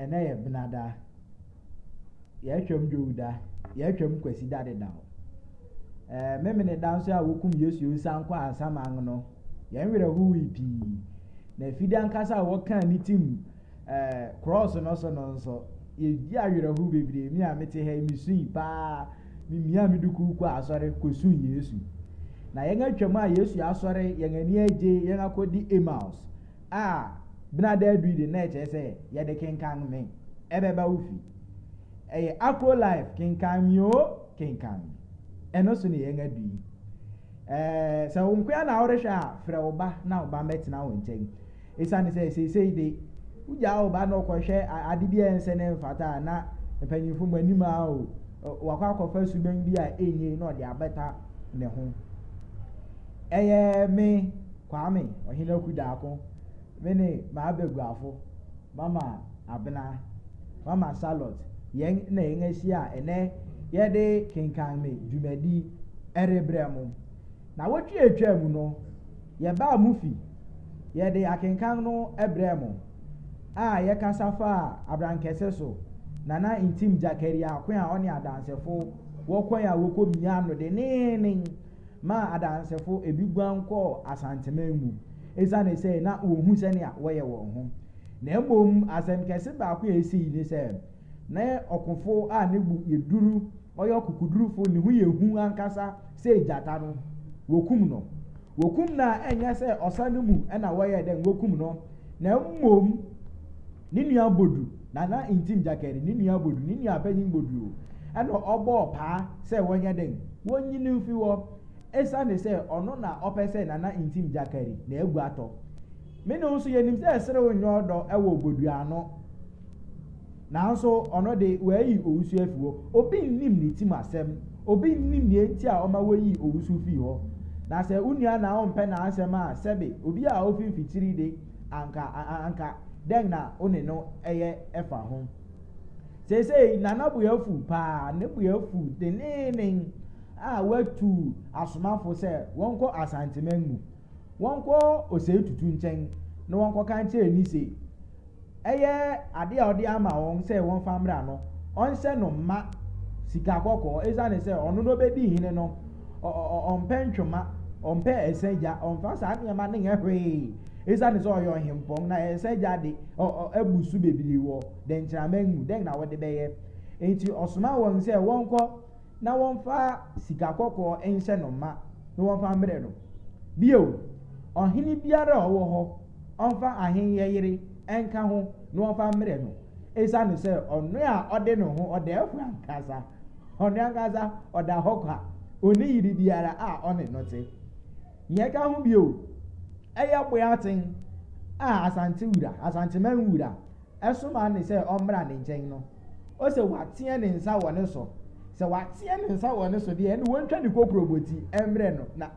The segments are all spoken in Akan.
ɛna yɛ benada yɛtwam dwowda yɛtwam kwasi dade da memene da nso a wokum Yesu nsa nkɔ asaman no yɛnwerɛ huwi pii na fidi ankasa a wɔka ne tim cross no so no nso yɛdi awerɛho bebree mi a mete ha misui paa mimia meduku kɔ asɔre kɔsu Yesu na yɛn atwam a Yesu asɔre yɛn ani agye yɛn akɔdi Emmaus a benada adu de na ɛkyɛ sɛ yɛde kenkan me ɛbɛba wofi ɛyɛ Akro life kenkan mi o kenkan ɛno so ne yɛn adu yi sɛ wo nkoa na worehwɛ a frɛ wo ba na wo ba mɛtena wo nkyɛn ɛsiane sɛ seesei de wogya wo ba na ɔkɔhwɛ ade bi a ɛnsɛ ne mfata na mpanyimfo mu anim a o wakɔ akɔfa suban bi a ɛnye na ɔde abɛta ne ho ɛyɛ me Kwame ɔhene akudaako me ne maabeguafo mama abena mama salot yɛn na yɛn ahyia a ɛnɛ yɛde kenkan me dwumadi ɛrebrɛ mu na wotwa mu no yɛbaa mu fi yɛde akenkan no ɛbrɛ mu a yɛkasa fa abrankɛse so nana intim jakari akwan a ɔne adansefo wɔkwan a wɔkɔ mia no de nenen ma adansefo ebi guankɔ asanteman mu ɛsiane sɛ na wɔhu sɛnea wɔyɛ wɔn ho na mmom asɛm kɛse baako a ɛsi ne sɛ na ɔkofo a ne bu yɛduru ɔyɛ ɔkukudurufo ne ho yɛhu ankasa sɛ gyata no wɔkum na ɛnyɛ sɛ ɔsa no mu ɛna wɔyɛ dɛn wɔkum no na mmom ne nua bodu nana intim jakari ne nua bodu ne nua panyin bodu ɛna ɔbɔɔ paa sɛ wɔnyɛ dɛn wɔnyi ne mfi wɔ ɛsiane sɛ ɔno na ɔpɛ sɛ nana intim jakari na egu atɔ me ne nso yɛnim sɛ ɛserew nyɛ ɔdɔ ɛwɔ bodu ano nanso ɔno de wɔayi owusu afi hɔ obi nnim ne tim asɛm obi nnim ne enti a ɔma wɔyi owusu fi hɔ na sɛ unua na ɔmpɛ na asɛm a sɛbe obi a ofi mfitiri de anka den na one no ɛyɛ ɛfa ho sesei nana buyafu paa ne buyafu denenen a watu asomafo sɛ wɔnkɔ asanteman mu wɔnkɔ osei tutu nkyɛn na wɔnkɔ kankyɛ ni se ɛyɛ ade a ɔde ama wɔn sɛ wɔn famra no ɔnhyɛ no mma sika kɔkɔɔ ɛsiane sɛ ɔno no bɛdi hene no ɔmpɛ ntwoma ɔmpɛ ɛsɛgya ɔmfa saa nneɛma ne nyɛ hwee ɛsiane sɛ ɔyɛ ɔhempɔn na ɛsɛgya de abusu bebree wɔ dɛnkyerɛman mu dɛn na wɔde bɛyɛ enti ɔsoma wɔn sɛ wɔnkɔ na wɔmfa sika kɔkɔɔ nhyɛ no mma na wɔmfa mmerɛ no bio ɔhene biara a ɔwɔ hɔ ɔmfa ahenyɛyere ɛnka ho na wɔmfa mmerɛ no ɛsiane sɛ ɔno a ɔde ne ho ɔda ɛfo ankasa ɔno ankasa ɔda hɔ kwa ɔne yiri biara a ɔne no te nyɛ ka ho bio ɛyɛ boaten a asanteman wura ɛsoma ne sɛ ɔmmra ne nkyɛn no o sɛ wateɛ ne nsa wɔ ne so sɛ wateɛ ne nsa wɔ ne so deɛ ɛne wɔntwa ne kokuroboti ɛmmerɛ no na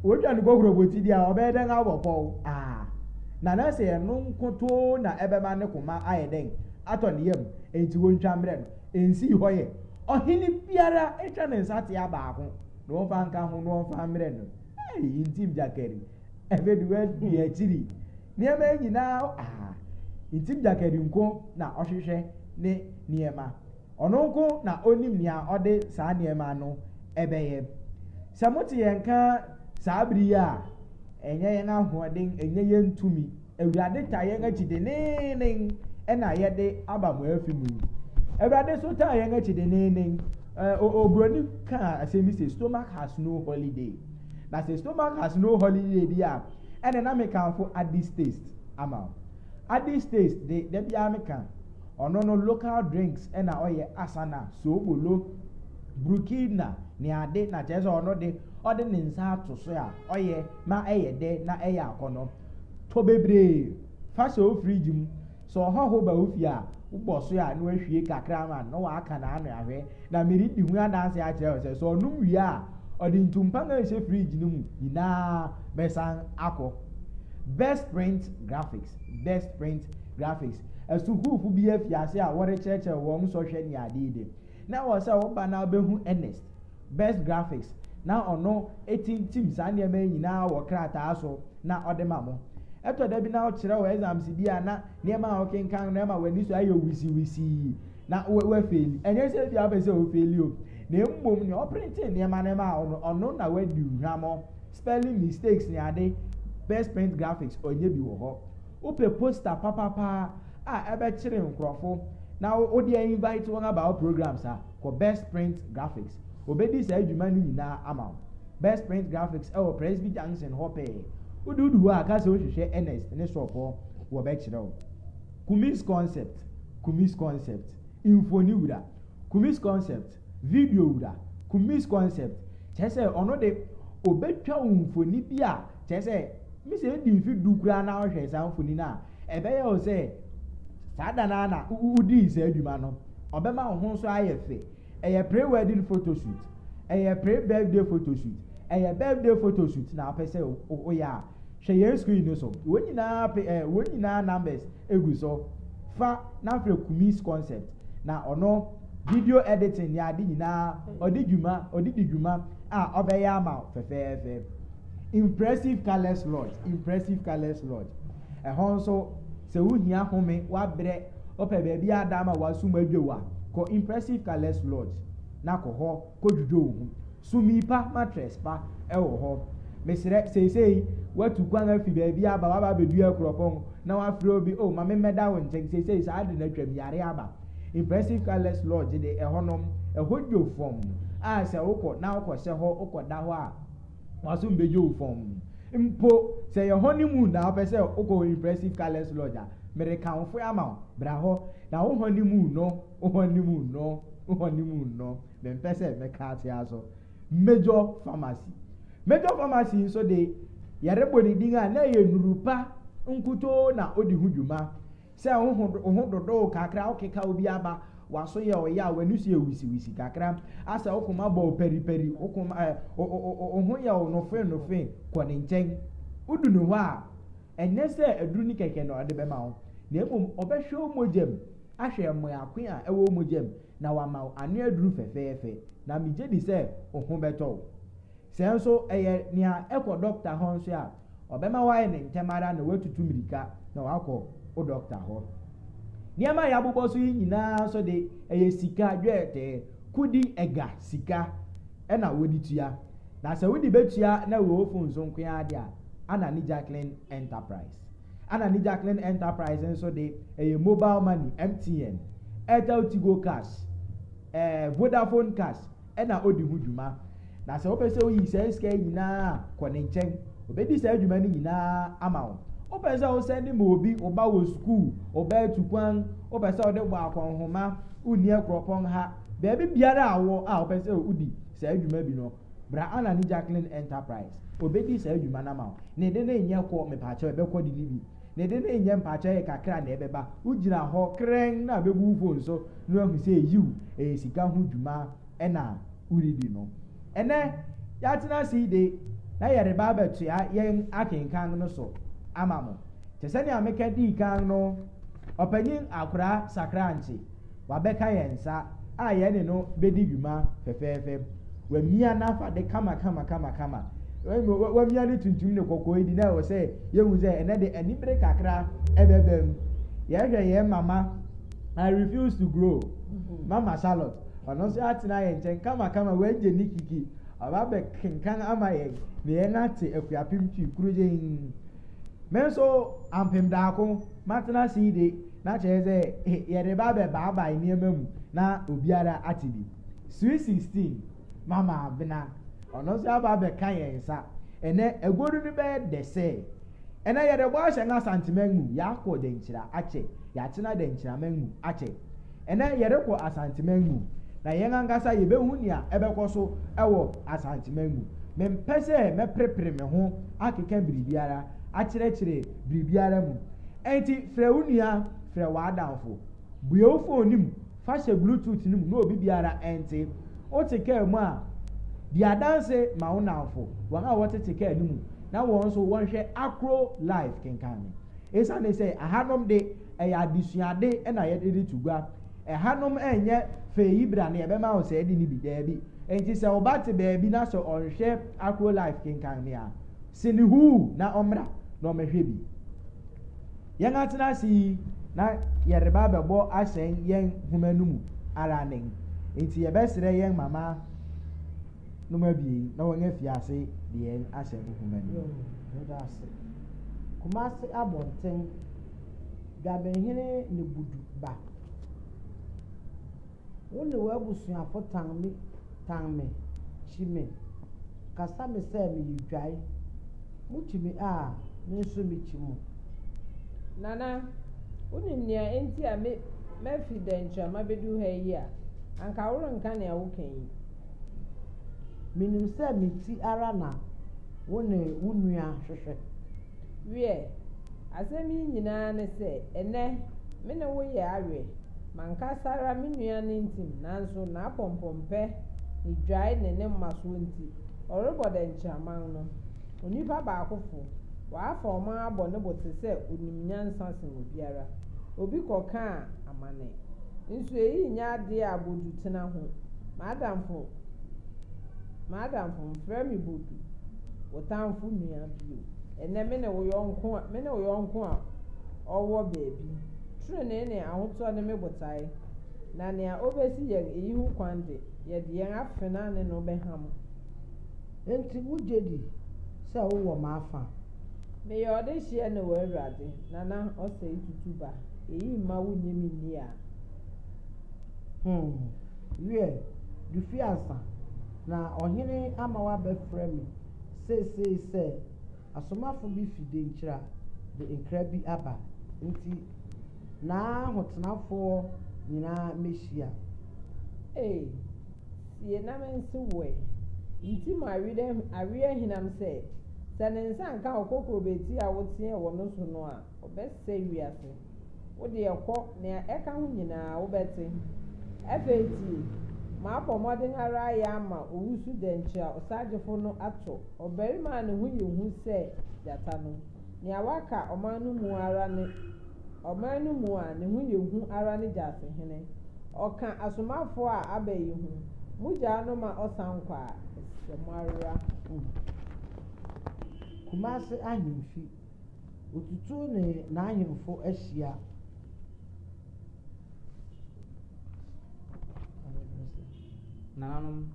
wɔntwa ne kokuroboti deɛ a ɔbɛyɛ dɛn abɔpɔw na na sɛ ɛno nkotoo na ɛbɛma ne koma ayɛ dɛn atɔ ne yam enti wɔntwa mmerɛ no ɛnsi hɔ yɛ ɔhene biara ɛtwa ne nsa te abaako na wɔmfa nka ho na wɔmfa mmerɛ no intim jakari ɛbɛduwa di akyiri nneɛma nyinaa intim jakari nko na ɔhwehwɛ ne nneɛma ɔno nko na onim nea ɔde saa nneɛma no ɛbɛyɛ sɛ mote yɛn ka saa bere yi a ɛnyɛ yɛn ahoɔden ɛnyɛ yɛn ntumi awurade ta yɛn akyi denenen ɛna yɛde aba mo afi mu awurade so ta yɛn akyi denenen obroni ka asɛm sɛ stomach has no holiday na sɛ stomach has no holiday bi a ɛna na mekanfo addis taste ama addis taste de bia meka ɔno no local drinks ɛna ɔyɛ asana soobolo burkina ne ade na kyerɛ sɛ ɔno de ɔde ne nsa ato so a ɔyɛ ma ɛyɛ dɛ na ɛyɛ akɔnɔ tɔ bebree fa hyɛ o fridge mu sɛ ɔhɔho ba ofi a wobɔ so a na wahwie kakra ma na waka na ano ahwɛ na meredi hu adanse akyerɛ sɛ sɛ ɔnom wie a ɔde ntumpa na ɛhyɛ fridge no mu nyinaa bɛsan akɔ best print graphics asukuufo bi afiase a wɔrekyerɛkyerɛ wɔn sɔhwɛ ne adeɛ de na wɔ sɛ wɔba na wobɛhu Ernest best graphics na ɔno etintim saa nneɛma nyinaa wɔ krataa so na ɔde ma mo eto da bi na o kire o exams bi ana niema o kenkan na ma wani so ayo wisi na we fail enye se bi abese o fail o na mmom ni operating niema na ma ono na we di hwamo spelling mistakes ni ade best print graphics onye bi wo ho ope poster papa ebe kire nkrofo na o dey invite one about programs ko best print graphics obedi say adwuma ni nyina ama best print graphics e Presby Junction hope ududu wa aka se o hwehwe Ernest ne shop wo be kire o Kumis concept infoni wura Kumis concept video wura Kumis concept chese ono de obetwa infoni bia chese mi se di fi dukura na hwe sa infoni na ebe ye o se sada na udi se adwuma no obema ho so ayefe eye pre wedding photo shoot eye pre birthday photo shoot eye birthday photo shoot na apese o ya hwe ye screen no so wonyina numbers egu so fa na fre Kumis concept na ono video editing ya adi nyina odidwuma obeya ama fefefe impressive colors lodge ehonso se wuhia home wa bre ope be bia adama wasum adwewa ko impressive colors lodge na ko ho ko dwudwo hu sumipa mattress pa ewo ho mesre sei watu kwanga fi be bia ba bedu akropon na wa fro bi o ma meda won chen sei sa ade na twam yare aba impressive colors lodge de ehonom ehodwo fom se wokọ na wokọ se ho wokọ da ho a wasum bejo fom mpo se your honeymoon na opese wokọ impressive colors lodge mere kan fo ama bra ho na wo honeymoon no dem pese me ka ti aso major pharmacy so de yare boni dinga na ye nurupa nkuto na odi hudwuma se ho dodo kakra okeka obi aba waso ye oya wanusu ye wisi kakra asa okoma bo periperi okoma ho ya no fe ko ne nchen udu no ho a enye se aduru ni keke no ade be ma ho na ebom obehwe omogem ahwe mo akwa ewo omogem na wama anu aduru fefefe na mije di se ohun beto se nso eye nia ekọ doctor ho nso a obema wae ne ntemara na watutu mirika na wakọ o doctor ho niama ya bụbọ so nyina so de eye sika dwete kudi ega sika na wodi tua na se wodi betua na wo ofun so nkwa ade a Anani Jacqueline Enterprise nso de eye mobile money MTN Airtel Tigo cash Vodafone cash na odi hudwuma na se opese oyi se ska nyina kọ ne nchen obedi se adwuma ni nyina ama wo opese o send mo obi oba wo school oba tukwan opese o de gba akonhoma uni ekropon ha beebi biara awo opese udi se adwuma bi no bra Anani Jacqueline Enterprise obedi se adwuma na ma ne de na enye kọ mepache ebekọ di bi ne de na enye mpache kakra na ebeba ugina ho kren na bebu phone so no ahu se yiw sika hu dwuma na uridi no ene yatina si de na yere ba betua yen akenkan no so amamo tese ne ameka di kan no opanyin akura sakranchi wabeka yensa a ye ne no bedi dwuma fefefe wamia na fa de kama wamia ne tuntum ne kokko edi na wo se yehu se ene de anibre kakra ebebem ye hwe ye mama I refuse to grow mama Charlotte ono se atina ye nchen kama wenje nikiki ababe Kenkan amaye ne ye nate akuapim twi kuroje menso ampem daako matena side na cheze ye de babe baba ni ememu na obiara atibi 316 mama bina ono se ababe kan ye nsa ene egoru ni be dese ene ye de bo ahye nga santimenu ya ko de nchira ache ya tena de nchira menu ache ene ye de ko asantimenu na yen angasa ye behu nia ebekọ so ewo asantimenu mempese meprepre me ho akeka biribiara akyerɛkyerɛ biribiara mu enti frɛ unia frɛ wadanfo bue wo phone nim fa hye bluetooth nim no obi biara enti o teka mu a dia danse ma wonanfo wɔn a wɔte teka nim na wɔn so wɔn hwɛ Akro live Kenkan esa ne sɛ ahanom de ɛyɛ adesuade na yɛ de tugua ɛhanom ɛnyɛ feyi bra ne ɛbɛma wo sɛ ɛde ni bi daabi enti sɛ ɔbate baabi na sɛ ɔnhwɛ Akro live Kenkan ne a sinihu na ɔmra na ɔmɛhwɛ bi yɛn atena ase na yɛreba bɛbɔ ahyɛn yɛn nhoma no mu ara ne nti yɛbɛsrɛ yɛn mama noma bi na wɔn afi ase de yɛn ahyɛ nhoma no Kumasi abɔnten dwabenhene ne budu ba wo ne w'abusuafo tan me kyi me kasa me sɛ meyɛ dwae mukyi me a me nso mekyi mo. Nana wonim nea enti a mafi dɛnkyerɛma bɛdu ha yi a anka worenka nea woka yi. Menim sɛ me ti ara na wo ne wo nua hwehwɛ. Wiɛ asɛm yi nyinaa ne sɛ ɛnɛ me ne wo yɛ awerɛ mankasara me nua ne ntim nanso n'apɔmpɔmpɛ ne dwae ne mmasoɔ nti ɔrebɔ dɛnkyerɛman no onipa baakofo wɔafa ɔman abɔ ne bo te sɛ onim nyansa sen obiara obi kɔkaa amane nso eyi nyɛ adeɛ a bodu tena ho maadamfo mfrɛ me bodu wɔtamfo nua bio ɛnɛ me ne wo yɔnko a ɔwɔ baabi trenee ne ahotɔ ne me botae na nea obesi yɛn eyi ho kwan de yɛde yɛn afena ne no bɛham. Enti wugye di sɛ wowɔ m'afa. Meyɛ ɔde hyia ne wɔ Awurade nana ɔsɛ tutu ba eyi mma wonye me nni a. Wiɛ dufi asa na ɔhene ama wabɛfrɛ me seesei sɛ asomafo bi fi Denkyira de nkra bi aba nti n'ahotenafoɔ nyinaa mehyia. Sie na me nse woe nti ma awie hinam sɛ ne nsa nka okokoro beti a woteɛ wɔ no so no a ɔbɛsɛ wiase wode ɛkɔ nea ɛka ho nyinaa wobɛte afei tie maapɔ mmɔden ara ayɛ ama owusu Dɛnkyira ɔsagyefo no ato ɔbarima a ne ho yɛ hu sɛ gyata no nea waka ɔman no mu a ne ho yɛ hu ara ne Gyasehene ɔka asomafoɔ a aba yi ho mogyaa no ma ɔsan kɔ a ɛsɛ mo ara. Kumasi ahemfi otutu ne n'ahemfo ahyia. Nananom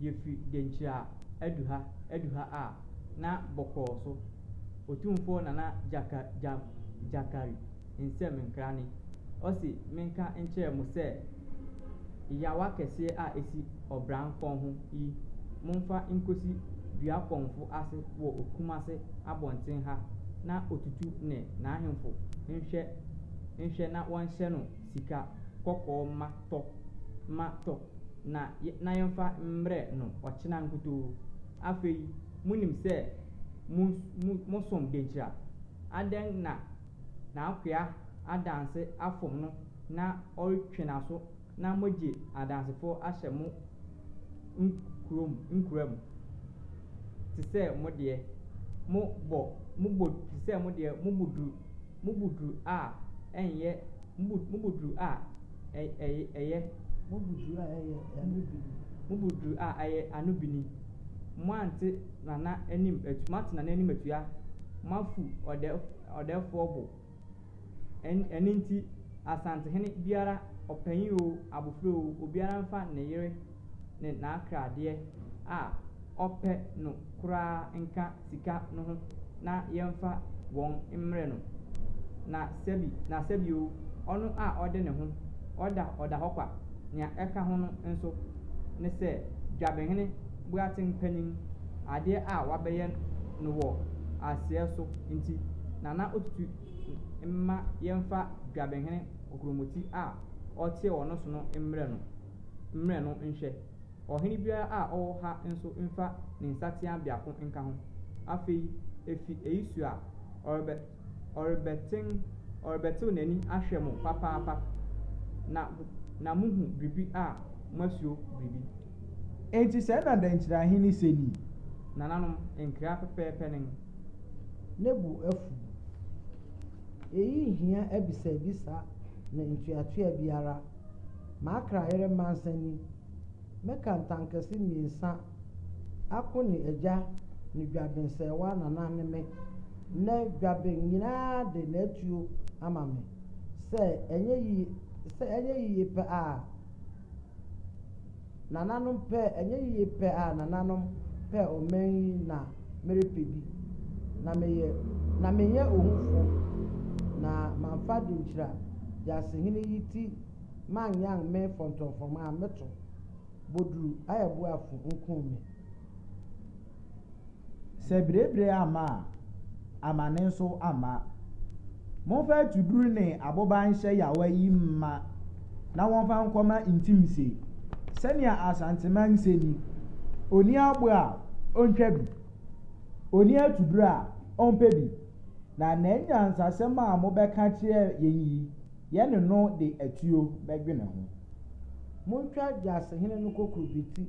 yɛfi Dɛnkyira adu ha a na bɔkɔɔ so otumfoɔ nana jakari nsɛm nkra ne ɔsi menka nkyerɛ mo sɛ yawa kɛseɛ a esi ɔbran kɔn ho yi momfa nkosi dua kɔnfo ase wɔ Kumasi abɔnten ha na otutu ne n'ahemfo nhwɛ na wɔnhyɛ no sika kɔkɔɔ ma tɔ na yɛmfa mmerɛ no ɔkyena nkutoo. Afei munim sɛ mosom Dɛnkyira adɛn na n'akoa adanse afom no na ɔretwe n'aso na mogye adansefoɔ ahyɛ mo nkuram te sɛ mo deɛ mubuduru a ɛyɛ anubini moante nana anim atua moafu ɔdɛfoɔ bo ɛno nti asantehene biara ɔpanyin o abofra o obiara mfa ne yere ne n'akradeɛ a ɔpɛ no koraa nka sika no ho na yɛmfa wɔn mmerɛ no na sɛbi o ɔno a ɔde ne ho ɔda hɔ kwa nea ɛka ho no nso ne sɛ Dwabenhene Boaten panyin adeɛ a wabɛyɛ no wɔ aseɛ so nti nana otutu mma yɛmfa Dwabenhene okromoti a ɔte wɔ no so no mmerɛ no nhwɛ ɔhene biara a ɔwɔ ha nso mfa ne nsatea biako nka ho. Afei efi eyi so a ɔrebɛtew n'ani ahwɛ mo papaapa na muhu biribi a moasuo biribi. Enti sɛ na Dɛnkyirahene sɛ ni nananom nkra pɛpɛɛpɛ ne bu afu eyi hia abisabisa ne ntuatua biara maakra yere mansani mɛka ntankɛse mmiɛnsa ako ne agya ne dwabensɛwa nana ne me ne dwabe nyinaa de n'atuo ama me sɛ ɛnyɛ yie pɛ a nananom pɛ ɔman yi na merepɛ bi na menyɛ ohufo na mamfa de nkyira Yasehene yi ti manyang me fɔntɔnfɔm a meto boduru ayɛboafo nkum me sɛ birebire ama amane nso ama momfa atuduru ne aboba nhyɛ yawa yi mma na wɔmfa nkɔma ntimse sɛnea asantema nsɛ ni oni abo a ɔntwa bi oni atuduru a ɔmpɛ bi na n'anyansasɛm a mobɛka kyerɛ yɛn yi yɛne no de atuo bɛdwene ho montwa Yasehene no kokoro bi ti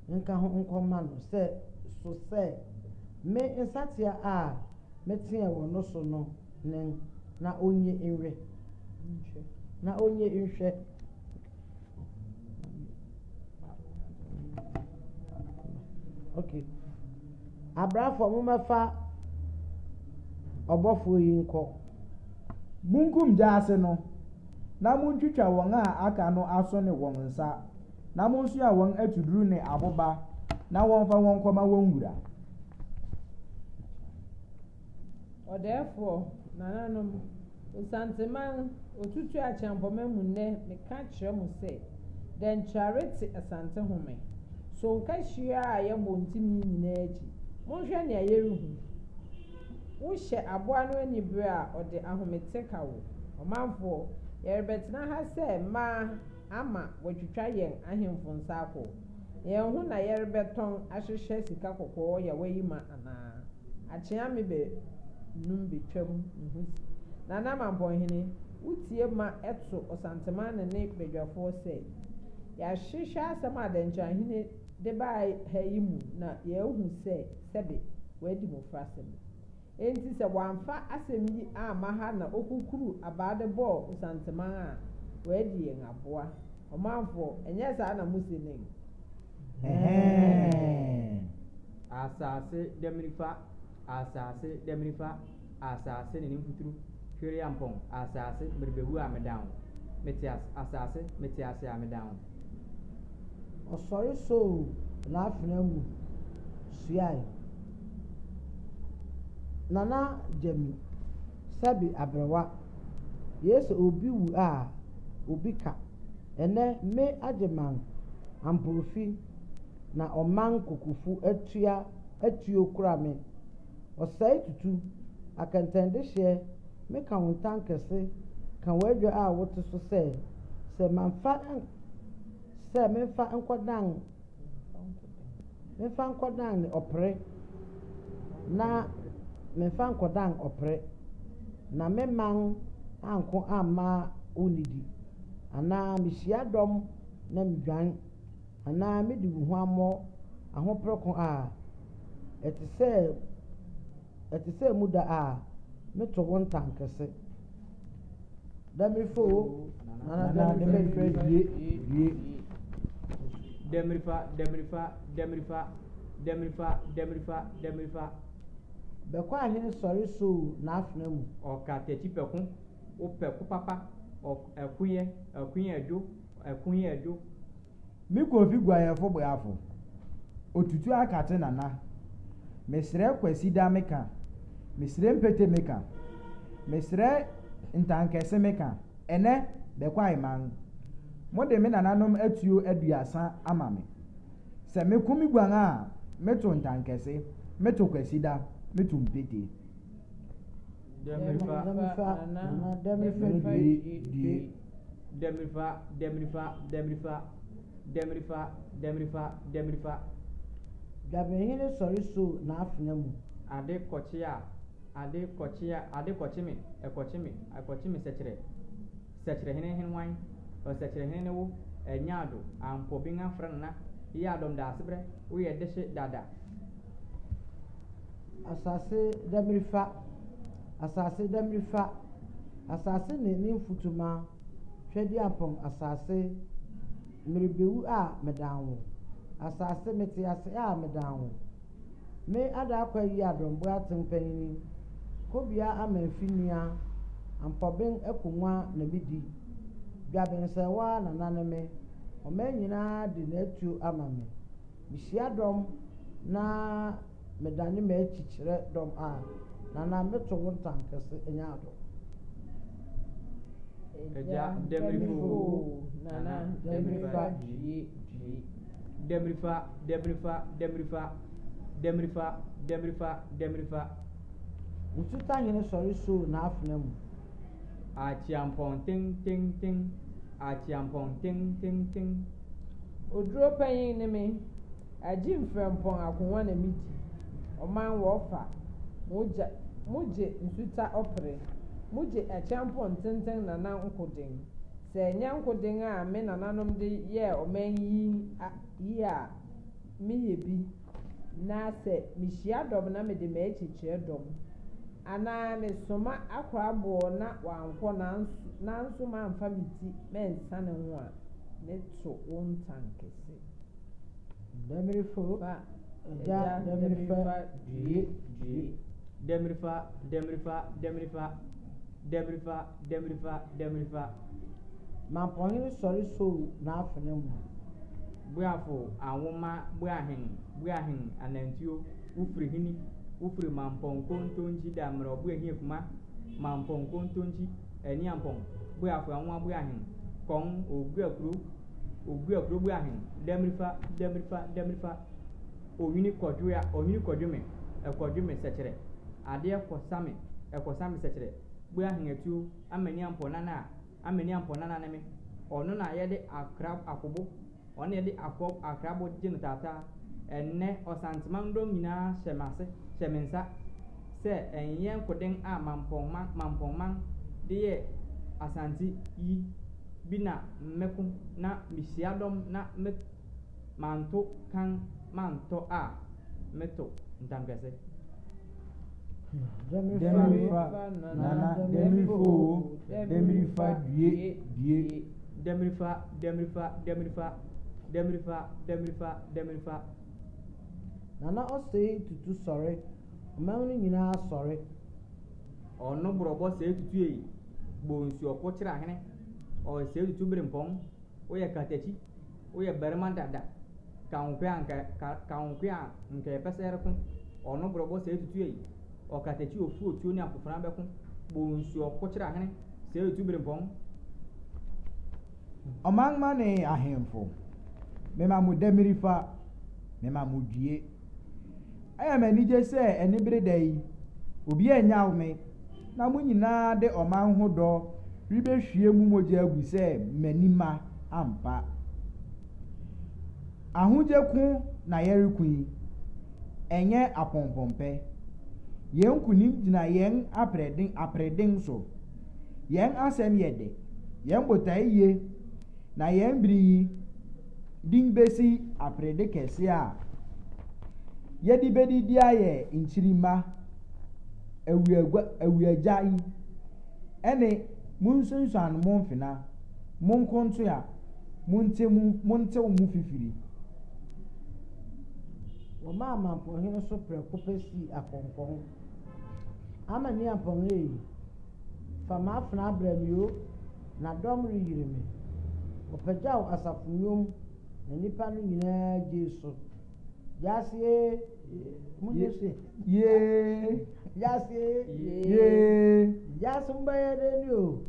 nka ho nkɔma no sɛ me nsatea a meteɛ wɔ no so no na onye nhwɛ okay abrafo momɛfa ɔbɔfoɔ yi nkɔ munkum gyaase no na montwitwa wɔn a aka no aso ne wɔn nsa na monsoa wɔn atuduru ne aboba na wɔmfa wɔn kɔma wɔn wura ɔdɛɛfoɔ nananom osanteman otutu akyɛmpɔma mu nnɛ meka kyerɛ mo sɛ dɛnkyare te asante home so nka hyia a yɛbɔ ntimi nyinaa akyi monhwɛ nea yɛrehu wohyɛ aboa no anibere a ɔde ahomete ka wo ɔmanfoɔ yɛrebɛtena ha sɛ mmaa ama wɔatwitwa yɛn ahemfo nsa akɔ yɛn ho na yɛrebɛtɔn ahyehyɛ sika kɔkɔɔ yɛwɔ yi ma anaa akyea me num betwam nhusi nana mampɔhene wotie ma ɛto ɔsantema ne badwafoɔ sɛ yɛahyehyɛ asɛm a dɛnkyerɛhene de baa ha yi mu na yɛahu sɛ sɛbe wadi mmɔfrasɛm enti sɛ wɔamfa asɛm yi amma ha na ɔkukuru abaade bɔɔ ɔsantema a wadi yɛn aboa ɔmanfoɔ ɛnyɛ saa na mose ne asase dɛmnifa asase dɛmnifa asase ne nimfuturu hwere ampɔn asase merebewu a medan asase mete ase a medan ɔsɔre so n'afena mu suae nana gyami sɛbi aberewa yesu obi wu a obi ka ɛnɛ me agyeman amporofi na ɔman kokofu atuo kura me ɔsɛe tutu akɛntɛnde hyɛ meka wo ntan kɛse ka w'adwa a wote so sɛ memfa nkɔdan ne ɔpere na memfa nkɔdan ɔpere na memman anko amma onidi anaa mehyia dɔm na medwan anaa mede wo ho ammɔ ahoprɛko a ɛte sɛ mu da a meto wo ntan kɛse dɛmifo nana dɛmifɛ die dɛmirifa bɛkɔ ahene sɔre so n'afena mu ɔka tɛkyi pɛko wopɛko papa ɛkoyɛ adwo me kofi guayɛfo boafo otutu akate nana mesrɛ kwasi da meka mesrɛ mpete meka mesrɛ ntankɛse meka ɛnɛ bɛkɔ ayeman mode me nananom atuo aduasa ama me sɛ mekumi guan a meto ntankɛse meto kwasi da meto mpete dɛmirifa dwabɛhene sɔre so n'afena mu ade kɔkye me sɛkyerɛ hene wan ɔsɛkyerɛ hene ne wo ɛnyaado ampɔ bi nga frɛ nana yɛ adɔm da asebrɛ woyɛ dehye dada asase dɛmirifa asase ne mfutuma hwɛde apɔn asase merebewu a medan wo asase mete ase a medan wo me ada akwa yi adɔmbo atempanyini kobia amamfinia ampɔben akonwa na midi dwabensewa na naneme ɔma nyinaa de n'atuo ama me mehyia dɔm na medane m'akyikyerɛ dɔm a nana meto wo ntankɛse ɛnyɛ adɔ Eja Demrifo Nana Demrifa Dwie Demrifa Demrifa Demrifa Demrifa Demrifa Demrifa nsuta hene sɔre so na afena mu Achiampon ting ting ting Achiampon ting ting ting Oduro panyin ne me agye mfrempɔn akonwa na midi ɔman wɔfa mugye nsuta ɔpere mugye achiampon tenten nana nkoden sɛ ɛnyɛ nkoden a me nananom de yɛ ɔman yi a meyɛ bi na sɛ mehyia dɔm na mede m'akyikyerɛ dɔm anaa mesoma akoraboɔ na wankɔ nanso mamfa me ti mɛnsa ne ho a ne to wo ntankɛse Demrifo Eja Demrifa Dwie Demrifa Demrifa Demrifa Demrifa Demrifa Demrifa mampɔhene sɔre so na afena mu Buafo awoma buahen anantio ufiri hini ufiri mampɔn kontonji da mmerɛ ɔbu ehie kuma mampɔn kontonji ɛni ampɔn buafo awoma buahen kɔn oguakuro buahen Demrifa Demrifa Demrifa ohini kɔdweme ɛkɔdweme sɛkyerɛ adeɛ ɛkɔsame sɛkyerɛ buahen atuo amani ampɔn nana ne me ɔno na yɛde akobo ɔno yɛde akrabo gye no taataa ɛnnɛ ɔsanteman dɔm nyinaa hyɛ me nsa sɛ ɛnyɛ nkoden a mampɔnman de yɛ asante yi bi na mmɛko na mehyia dɔm na manto kan mantɔ a meto ntankɛse Demrifa Nana Demrifo Demrifa Dwie Demrifa Demrifa Demrifa Demrifa Demrifa Demrifa nana ɔsɛe tutu sɔre ɔman no nyinaa sɔre ɔno borɔbɔ sɛe tutu yi bonsu ɔko kyerɛ ahene ɔsɛe tutu berempɔn woyɛ katakyi woyɛ barima dada kankwe a nka yɛpɛ sɛ ɛreko ɔno borɔbɔ sɛe tutu yi ɔkatakyi ofu otuo ne akofena bɛko bonsu ɔko kyerɛ ahene sɛe tutu berempɔn ɔmanma ne ahemfo mema mo Demrifa mema mo Dwie ɛyɛ m'anigye sɛ ɛnibere da yi obi anyaw me na mo nyinaa de ɔman ho dɔ ribɛhwie mu mogya agu sɛ m'anima ampa ahogye ko na yɛreko yi ɛnyɛ apɔmpɔmpɛ yɛn kunim gyina yɛn aprɛden so yɛn asɛm yɛ de yɛn botae yie na yɛn biri yi din besi aprɛde kɛse a yɛde bɛdidi ayɛ nkyirima awiagya yi ɛne monsunsuan mo mfena monkonto a montew mu fifiri wɔma amampɔhene so prɛko pɛ sii akɔnkɔn ama ne ampɔhene yi fa m'afena abrɛmio na dɔm reyere me wɔpagyaw asafo nnwom na nipa no nyinaa gye so yasie yaso mbɛyɛ deni o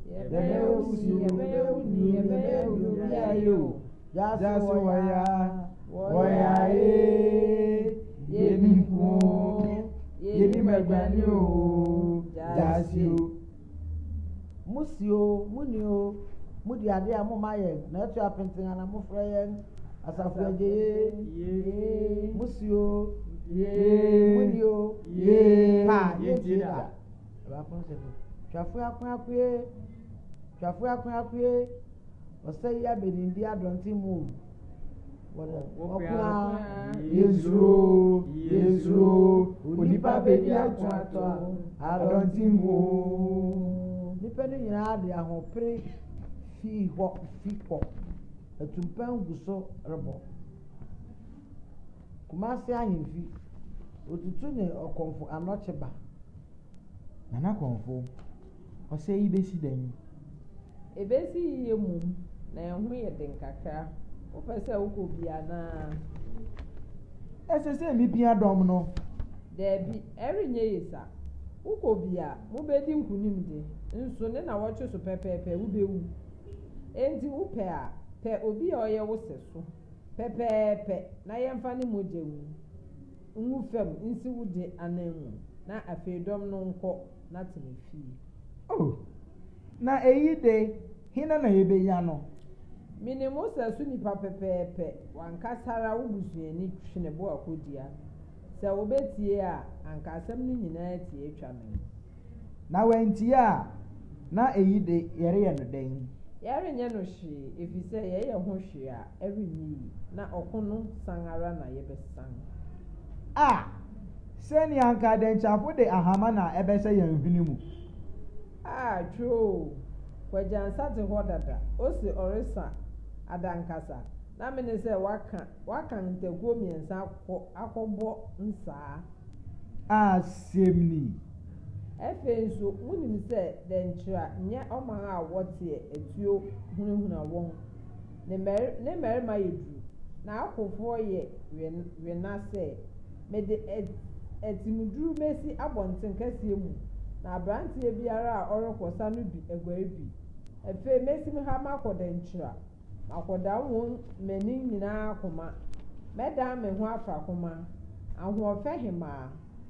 yaso wɔya yeni nkuo yeni mɛgbani o jasio musio munio mudi ade a moma yɛn na ɛto apenten na mofrɛ yɛn asafo agye musio munio pa yɛtieda twafo akoakoe ɔsɛ yi abɛnindi adɔnten mu ɔkoa yɛsuro onipa bɛdi atoato adɔnten mu nipa no nyinaa de ahopere fi kɔ atumpan gu so rebɔ Kumasi ahemfi otutu ne ɔkɔmfo anɔkye ba Nana konfo ɔsɛ yi besi den ebesi yiye mum na ɛho yɛ den kakra wopɛ sɛ wokɔ bia na ɛsɛ sɛ mi pia dɔm no daabi ɛrenyɛ yi sa wokɔ bia mobɛdi nkunim de nso ne na wɔtwe so pɛpɛɛpɛ wobɛwu enti wopɛ a pɛ obi a ɔyɛ wo sɛ so pɛpɛɛpɛ na yɛmfa ne mogya wu nwu fam nsi wo de anan mu na afei dɔm no nkɔ na tena fie. Oh, na eyi de hina na yɛbɛnya no minimu sɛ so nipa pɛpɛɛpɛ wankasara wo busuani twene bo akodia sɛ wobɛtie a ankasɛm no nyinaa tie atwa no na wantie a na eyi de yɛreyɛ no den yɛrenyɛ no hwee ɛfiri sɛ yɛyɛ ho hwee a ɛrenyɛ yi na ɔko no san ara na yɛbɛsan a sɛnea anka dɛnkyafo de ahama na ɛbɛsɛ yɛn hwene mu a twoo kwagyansa te hɔ dada osi ɔresa adankasa na mene sɛ waka ntakuo mmiɛnsa akɔbɔ nsaa asɛm ni afei nso wonim sɛ dɛnkyerɛ nyɛ ɔman a wɔteɛ atuo hunahuna wɔn ne mmarima yɛ duru na akofoɔ yɛ wena sɛ mede atimduru bɛsi abɔnten kɛseɛ mu na aberanteɛ biara a ɔrekɔsa no bi aguare bi afei mɛsi m ha makɔ dɛnkyerɛ akɔda wɔn m'ani nyinaa akoma mɛdan me ho Afrakoma ahoɔfɛ hemaa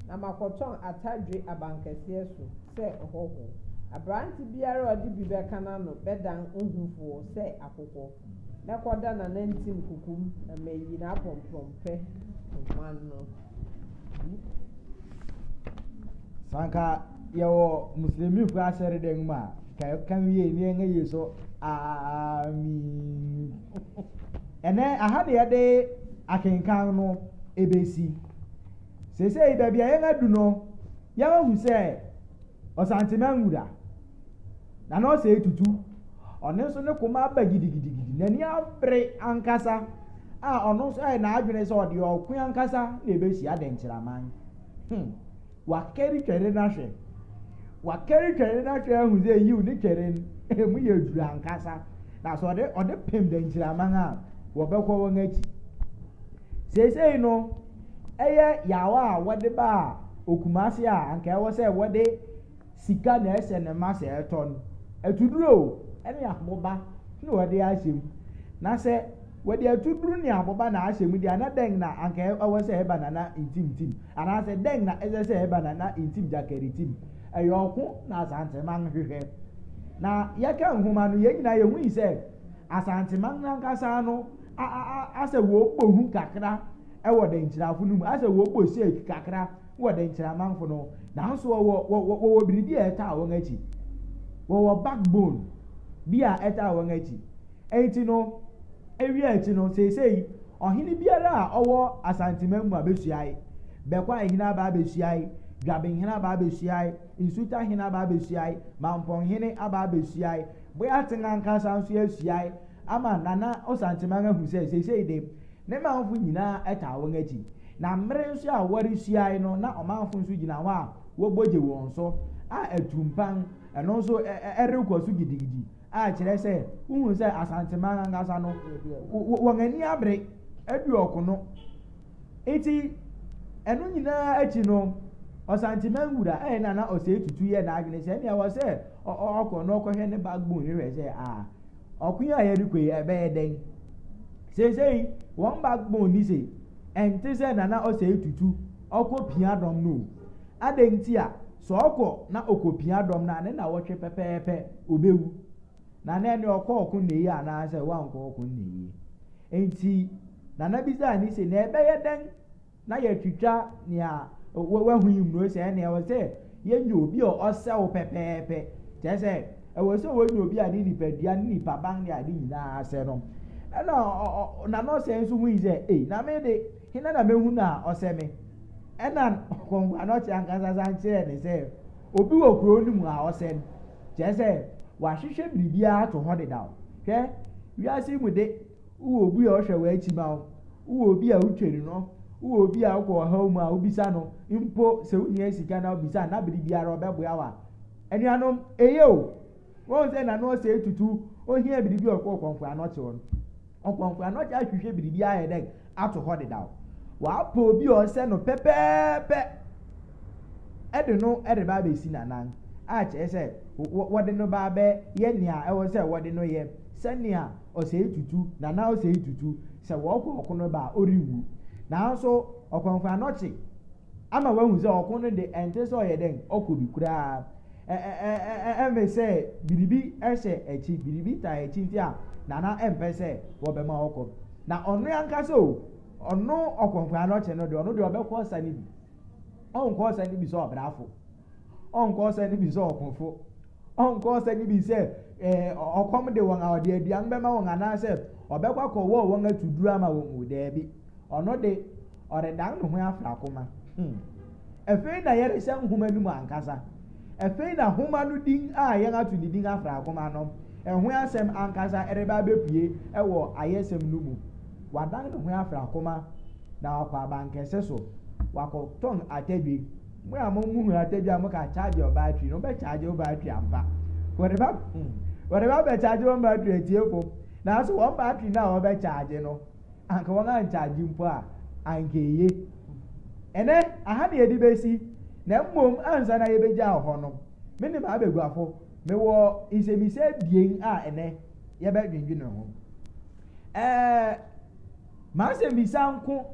na makɔtɔn atadwe abankɛseɛ so sɛ ɔhɔho aberante biara a ɔde bi bɛka n'ano bɛdan ohufoɔ sɛ akokɔ mɛkɔda nanantim kukum na mayi n'apɔmpɔmpɛ ɔman no sanka yɛwɔ muslimifo asɛre dan mu a ka wie ne ɛnyɛ yie so amin ɛnɛ aha ne yɛde akenkan no ebesi sesei baabi a yɛn adu no yɛahu sɛ ɔsantema nwura na na ɔsɛ etutu ɔno nso ne kɔma aba gidigidigidi n'ani abere ankasa a ɔno nso ɛyɛ n'adwene sɛ ɔde ɔko ankasa na ebesi adɛnkyerɛman wakɛri twɛre n'ahwɛ ahu sɛ yiw ne twɛre no emu yɛ duru ankasa na so ɔde pem dɛnkyerɛman a wɔbɛkɔ wɔn akyi sesei no ɛyɛ yawa a wɔde ba a okumase a anka ɛwɔ sɛ wɔde sika na ɛsɛ ne ma sɛ ɛtɔ no atuduro ɛne aboba na wɔde ahyɛ mu na sɛ wɔde atuduro ne aboba na ahyɛ mu deɛ ana dɛn na anka ɛwɔ sɛ ɛba nana ntimtim anaasɛ dɛn na ɛsɛ sɛ ɛba nana ntim gyakaritim ɛyɛ ɔko na asanteman hwehwɛ na yɛka nhoma no yɛn nyinaa yɛhu yi sɛ asanteman nankasa no asɛ wɔbɔ hu kakra ɛwɔ dɛnkyerɛfo no mu asɛ wɔbɔ shake kakra wɔ dɛnkyerɛmanfo no nanso wɔwɔ biribi a ɛta wɔn akyi wɔwɔ backbone bi a ɛta wɔn akyi ɛnti no ewie akyi no seesei ɔhene biara a ɔwɔ asanteman mu abɛsuae bɛkɔ ahene aba abɛsuae dwabenhene aba abɛsuae nsutahene aba abɛsuae mampɔnhene aba abɛsuae boaten ankasa nso asuae ama nana ɔsanteman ahu sɛ seesei de ne manfo nyinaa ɛta wɔn akyi na mmere nso a wɔresuae no na ɔmanfo nso gyina hɔ a wɔbɔgye wɔn so a atumpan ɛno nso ɛrekɔ so gidigidi a kyerɛ sɛ wohu sɛ asanteman ankasa no wɔn ani abere adu ɔko no eti ɛno nyinaa akyi no ɔsanteman wura ɛyɛ nana ɔsɛ tutu yɛ n'adwene sɛ ɛnea wɔ sɛ ɔkɔ na ɔkɔhwɛ ne backbone hwɛ sɛ ɔko yi a yɛrekɔ yi ɛbɛyɛ dɛn seesei wɔn backbone ni se ɛnte sɛ nana ɔsɛ tutu ɔkɔ pia dɔm no adanti a sɛ ɔkɔ na ɔkɔ pia dɔm na ne na wɔtwe pɛpɛɛpɛ obewu na ne ɔkɔ ɔko na eyi anaasɛ wankɔ ɔko na eyi enti nana bi sɛ ani se na ɛbɛyɛ dɛn na yɛtwitwa nea wahu yi mu no sɛ ɛnea ɛwɔ sɛ yɛnyɛ obi a ɔsɛw pɛpɛɛpɛ kyerɛ sɛ ɛwɔ sɛ wɔnyɛ obi a ne nipadua ne nipaban ne ade nyinaa asɛ no ɛna nana ɔsɛ nso hu yi sɛ na me de hena na mehu na ɔsɛ me ɛna kɔnkɔn na ɔkyerɛ ankasa nkyerɛ ne sɛ obi wɔ kuro no mu a ɔsɛ no kyerɛ sɛ wahyehyɛ biribiara to hɔ deda hwɛ wiase mu de wowɔ obi a ɔhwɛ w'akyi ma wo wowɔ obi a wotwari no wo obi a wo ha mu a obisa no mpo se unya sika na obisa na biri biara obeboa wa enuanom eye o won se na no se etutu ohia biri bi okonfo anoche won okonfo anoche ahwehwe biri bi aye den ato ho de dawo wa pa obi o se no pepepe ede no ede ba be si nanan a che se wode no ba be ye nia e wo se wode no ye se nia o se etutu na o se etutu se wo okono ba oriwu na so okonfo anoche ama wahu se okono de ente so ye den okobi kura me say biribi ehye echi biribi ta echi ntia na empe say wo be ma okọ na onu yanka so onu okonfo anoche no de onu de obekọ sa ni bi onko sa ni bi so obrafo onko sa ni bi so okonfo onko sa ni bi say okom de won awde aduan be ma won ana say obekọ akọ wo won atuduru ama won de bi onu de ore dan no ho Afrakoma efe na yere se nhoma nu ankasa efe na homa no din a yen atu di din Afrakoma no eho asem ankasa ereba bepie ewo ayesem no mu wadan no ho Afrakoma na wakwa bankese so wako ton atedwi mo amomu atedwi amoka charge your battery no be charge your battery amba whatever be charge your battery etiefo na so one battery na o be charge no anka won an charge mpo a ankeye ene aha na edi besi na mmom ansa na yebeja ho no mene ma abeguafo me wo isemise bien a ene yebedwindwi no ho ma se bisanko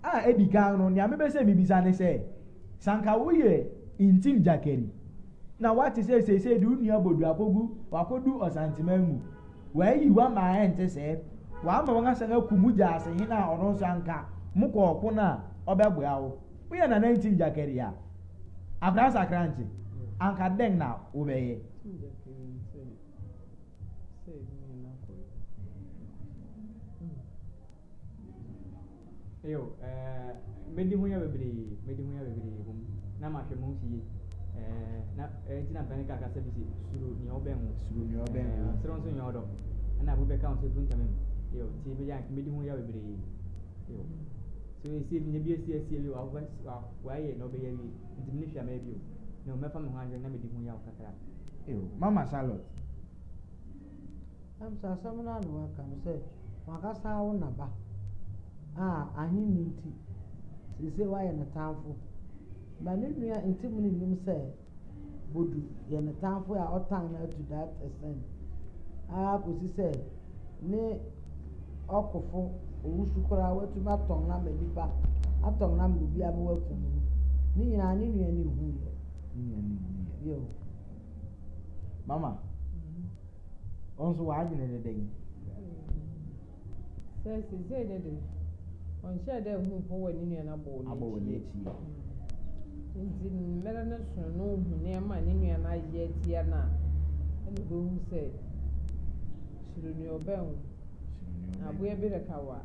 a edikan no nya me be se bibisa ne se sanka woye intim jakeri na what say di unu abodu apogu wakodu osantimanmu wa yi wa ma ente se wa ma won asan akumu ja ase hina ono so anka mukọ ọkụ na obegboa wo we na 19 jakeri ya Abrasa kranche anka den na obeye yo medi ho ya bebre bom na ma hwe mo fie na tina panika ka se bisi suru ni oben suru nso nya odo na bu be count se bunta mem yo ti be ya medi ho ya bebre yo so esi ni bi esi li wa ye no be ye wi ntimi hwa ma bi o no me fa me ho anje na medi ho ya o kakra yo mama Charlotte am sa samuna no aka no se waka sa wo na ba ahin ni nti sese wa ye na tanfo ba ne nua ntimi ni nim se bodu ye na tanfo a otan na to that extent ko si se ne okofo owusukura watu baton na medipa aton na mbi am waku ni nyina ni nua ni hu ye yo mama onso wa adwene de den se de on share de hu fo wani nua na bo ni chi nti mmere ne so no hu ne ma ni nua na ye tia na ene go hu se shiru ni oben abuye bi de kawa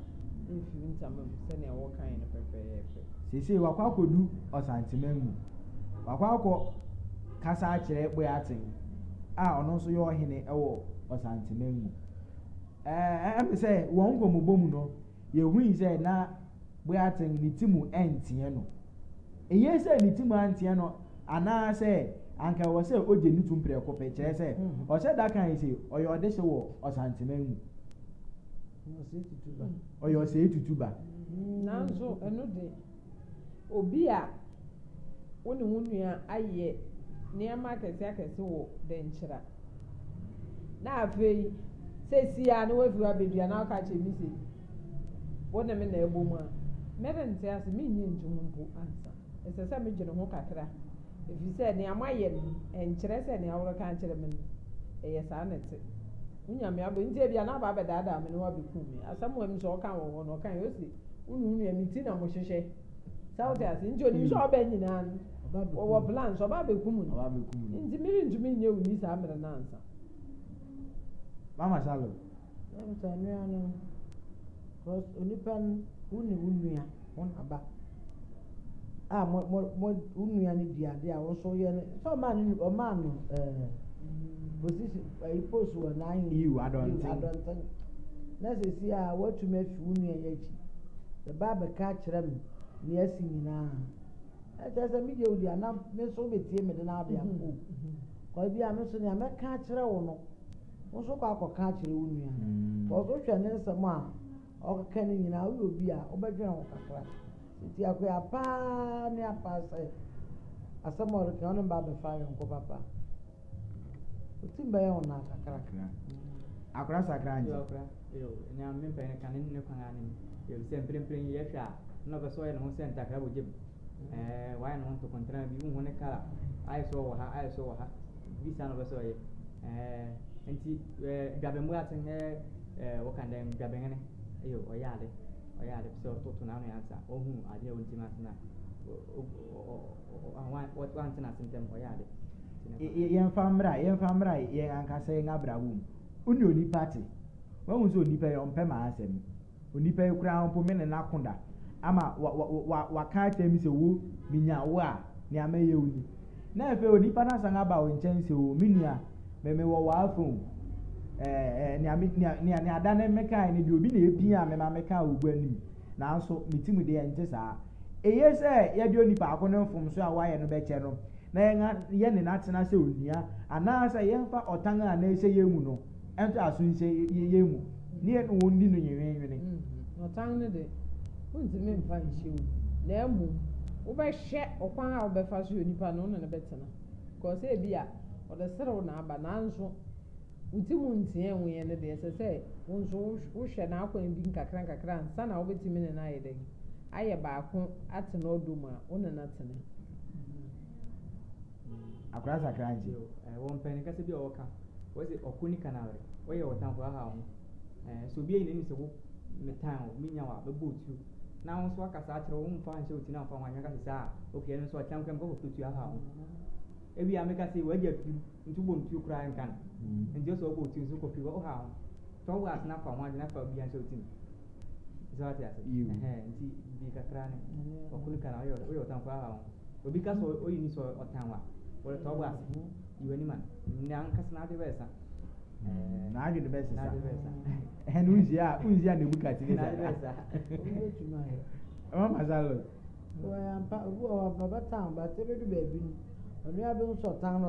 if you ntam se ne wo kan ne pepepe sisi wakwa kodu osantimanmu wakwa ko kasa akire egbe atin a ono so ye ohene ewo osantimanmu em se won ko mobomu no ye hu se na gbe atin ni timu entie no eye se ni timu antie no ana se anka wo se oje ni tumpre ko pe kire se o se da kan se oyo ode se wo osantimanmu oyo se tutuba nanso eno de obi a woni wunua aye niema kese wo de nkyira na afei sesi a na wafiwa bedua na aka che mi se wona me na ebomu a mere nte ase me nyi ntumu mpo ansa esese me gye ho kakra efi se ne amaye nkyire se ne aworo ka nkyire me eye saa na te unyame abo ntie bia na ba bedada me no wa bekum me asam wa mi so kan wo no kan yo si unu mi na mo hwehwe south as njo ni so ba nyina wo plan so ba bekum no nti mi ntumi nye uni saa mere na ansa mama Charlotte am ta nua no cause onipan unua won aba mo unua ni diade a wo so ye so ma ni o ma no position post wo na you I don't think na se si a what to make unua yachi the baba ka kire me ne asi nyinaa ɛkyɛ sɛ megye wo deɛ na me nso wobɛtie me de na ade akɔ kɔe bi a me nso nea mɛka akyerɛ wo no wo nso kɔ akɔka akyerɛ wo nua kɔso hwɛ ne nsɛm a ɔkeka no nyinaa woyɛ obi a wobɛdwene wo kakra nti akoya paa ne apa sɛ asɛm a ɔreka ɔne mba bɛfa yɔnko papa otim bɛyɛ wo na kakra akora sakra nje na me mpɛ ne kane ne kwan ane yɛ sɛ mprempren yɛ hwɛ a na ɔbɛ sɛ ɔyɛ ne ho sɛ ntakra bɔ gyem wayɛ ne ho ntokontra bi wohu ne kala ayɛ sɛ ɔwɔ ha ayɛ sɛ ɔwɔ ha bisa na ɔbɛ sɛ ɔyɛ nti dwabɛmmu ase wɔka dɛ dwabɛhene ɔyɛ ade sɛ ɔtoto n'ano yɛnsa ɔhu adeɛ a wɔntim ase na wantena ase ntɛm ɔyɛ ade yɛmfa mmra yɛn ankasa yɛn abrabɔ mu wone onipa te wahu sɛ onipa yɛ ɔmpɛ ma asɛm onipa yi koraa mpo me ne n'ako da ama waka akyerɛ sɛ wo menya wo a nea mɛyɛ wo ni na afei onipa no asan aba wo nkyɛn sɛ o me nua mewɔ w'afo nea ada ne mekae ne deɛ obi na ɛpia a mema meka a wɔbu anim nanso metim deɛ ɛnte saa ɛyɛ sɛ yɛde onipa ako ne mfomso a wayɛ no bɛkyɛ no na yɛne n'atena sɛ onua anaasɛ yɛmfa ɔtan a na ɛhyɛ yɛn mu no ɛnto aso nhyɛ yɛn mu ne yɛn no wɔn di no nwenwene ɔtan no de wontumi mfa nhyɛ wo na mmom wobɛhwɛ ɔkwan a wobɛfa so yɛ nipa no wo ne no bɛtena kɔɔ sɛ ebi a ɔde serew na aba nanso wotim nteɛ wo yɛn no deɛ ɛsɛ sɛ wo nso wohwɛ n'akwan bi nkakra ansa na wobɛtumi ne no ayɛ dɛn ayɛ baako atena ɔdɔ mu a wo ne no atena akora sakra nje wɔn mpɛn kasa bi a wɔka wɔsɛ ɔko ni kanawre wɔyɛ wɔtamfo aha ho so obi ayi n'ani sɛ wo metan wo menya wa bɛbɔ otuo na wo nso akasa akyerɛ wo mfa nhyɛ otu na mfa ho anyaka sɛ saa okay no nso ɔkyɛm kɛm kɔkɔ otuo aha ho ebi a meka sɛ wɔagya tuo nti bɔ ntuo koraa nka no nti ɔsɛ ɔbɔ otuo nso kɔpii wɔ ha ho tɔ wo asena fa ho ade na fa obi anhyɛ otu sɛ wate ase nti bi kakra ne ɔko ni kana wɔyɛ wɔtamfo aha ho obi ka sɛ ɔyi ni sɛ ɔtan wa wɔde tɔ bɔ ase yiwani ma na ankasa na ade bɛsa na ade de bɛsa ɛhɛn unzia ne buka ti na ade bɛsa mama salo wɔyɛ ampa obu baba town ba te bedu baabi no ɔnua bi nso ɔtan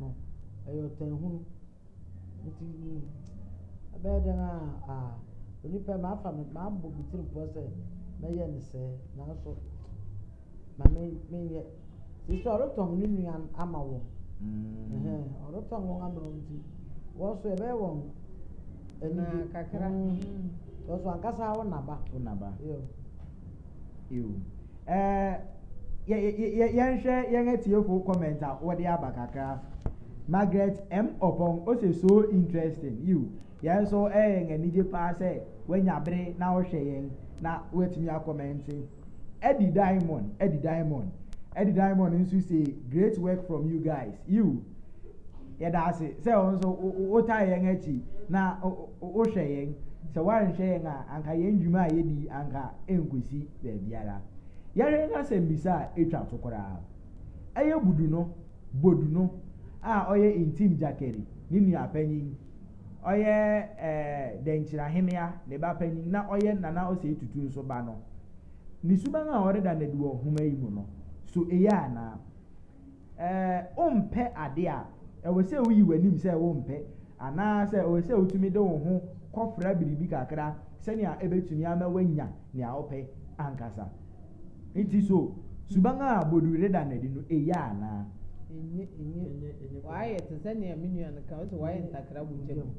no ɛyɛ ɔtan hunu nti ɛbɛyɛ dɛn a onipa ma afa me ma abɔ bitiri mpɔ sɛ mɛyɛ ne sɛ nanso ma menyɛ sisi ɔretɔn ne nua ama wɔn ɔretɔn wɔn ama wɔn nti wɔn so ɛbɛyɛ wɔn ani kakra wɔn so ankasa wɔn naba yɛnhwɛ yɛn atiefo comment a wɔde aba kakra Margaret M Opong ose so interesting yɛn nso ɛyɛ anigye paa sɛ wanya bere na wɔhwɛ yɛn na wɔatumi akɔmɛnte Eddie Diamond nso say great work from you guys yɛda ase sɛ wɔn nso wota yɛn akyi na wohwɛ yɛn sɛ wɔanhwɛ yɛn a anka yɛn dwuma a yɛdi anka ɛnkosi baabiara yɛhwɛ yɛn asɛm bisa a ɛtwa to koraa ɛyɛ bodu no a ɔyɛ intim jakeri ne nua panyin ɔyɛ dɛnkyerɛhemea ne ba panyin na ɔyɛ nana ɔsɛ tutu nso ba no ne suban a ɔreda na di wɔ nhoma yi mu no so ɛyɛ ana ɔmpɛ ade a ɛwɔ sɛ woyi w'anim sɛ wompɛ anaasɛ ɛwɔ sɛ wotumi de wo ho kɔfra biribi kakra sɛnea ɛbɛtumi ama wanya nea wopɛ ankasa nti so suban a bodu reda na di no ɛyɛ ana wayɛ te sɛ nea me nua no ka wo sɛ wayɛ ntakra wo nkyɛ mu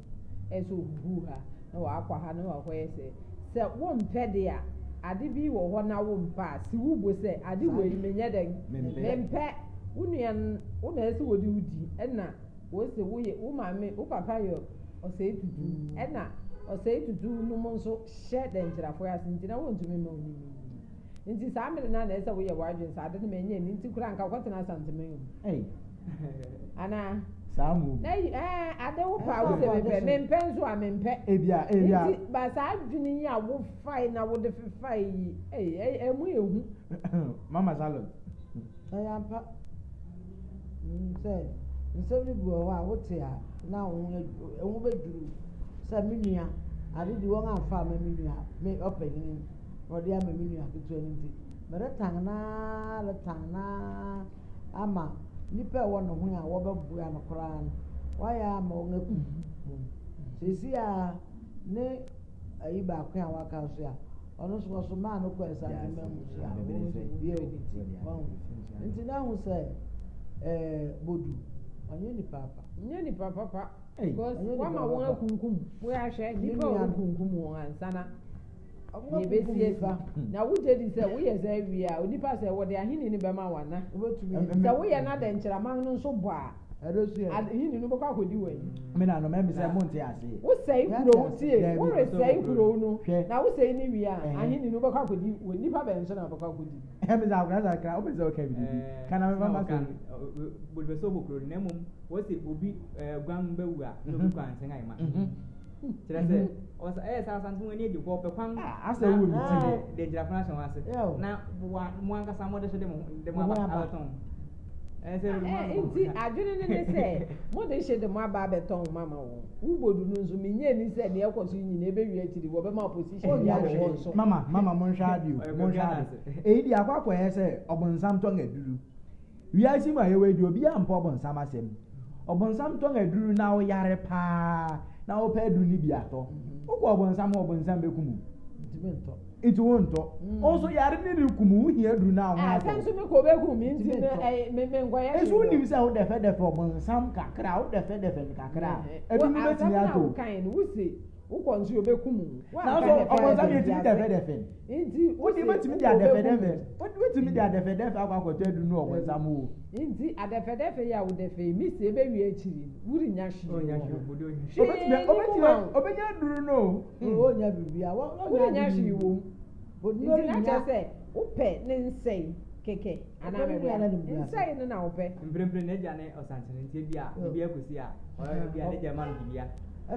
ɛsɛ ohuhu ha na wakɔ ha na wakɔyɛ sɛ wompɛ de a ade bi wɔ hɔ na wompɛ a si wo bo sɛ ade wɔ yi menyɛ dɛ mempɛ wo nua no wo na ɛsɛ wode wo di ɛna wo sɛ woyɛ wo maame wo papa yɛ ɔsɛe tutu ɛna ɔsɛe tutu no mu nso hyɛ dɛnkyerɛfoɔ ase nti na wontumi ma wo ni nti saa mmere na ɛsɛ woyɛ w'adwene sɛ ade no manyɛ ni nti kora nka wokɔtena asantema yi anaa saa mu na ade wo pa wo sɛ mempɛ nso a mempɛ ebia nti ba saa adwene yi a wo fae na wo de fefae yi ɛmu yɛ hu mama salon ɛyɛ ampa sɛ nsɛm no bi wɔ hɔ a wote a na wo bɛdwuru sɛ me nua ade de wɔn amfa ama me nua me ɔpanyin ɔde ama me nua ketewa no nti meretangna letangna ama nipa wo no ho a wo bebua no kora no waya ama wo ngaku sesi a ne ayi ba kwa waka so a ono so ma no kwa sa ma mu so a nti na hu se bodu onye ni papa because wama won akunkum wo ya hwe nipa wo kunkum won ansana ni besie na wo je di se wo ye za wi a onipa se wo de ahini ni be ma wana se wo ye na de nkyiraman no nso bo a ahini no bokwa akodi wan me na no me se monte ase wo sei kuro tie wo re sei kuro no na wo sei ni wi a ahini no bokwa akodi onipa be nso na bokwa akodi me za akra ka o be se o ka bi kana me mama kan bo be so bokro na mum wo se obi gwan bawu a no bi kwan sen ai ma tirese o sa sa santu ni eji ko pe kwan asa wo ni ti de jira fana so wase na mo an ka sa mo de so de mo aba ton nti adwene ne se mo de hye de mo aba beton mama wo ubodu no nso menye ni se ne ekoso nyina ebe wi akiri wo be ma position ya wo so mama mo nhwa adi mo nhwa adi di akwakọ ye se obonsam to ngaduru wi asi ma ye we di obi ampa obonsam asem obonsam to ngaduru na wo yare pa na wo pa du ni bi ato wo obonsam bekumu ntibento itu wonto also yare ni rikumu hia duru na ho atanso me ko be ku mi nti me ngoya esu ni bisa wo defe obonsam kakra wo defe kakra edu ni betimi ato kan ni wusi wo konso obekumu na so obonsam ye timi defe nti wo di betimi dia defe wo betimi dia defe akwakoto edu no obonsam wo nti adefe ya wo defe mi se ebe wi akiri wuri nya shi obodo obenya duru no nya bibia wuri nya shi wo nti na cha se upe ne nsei keke anamebia nsei ne na upe mbrembre ne ja ne osantene nti bia akosi a bia ne ja man bibia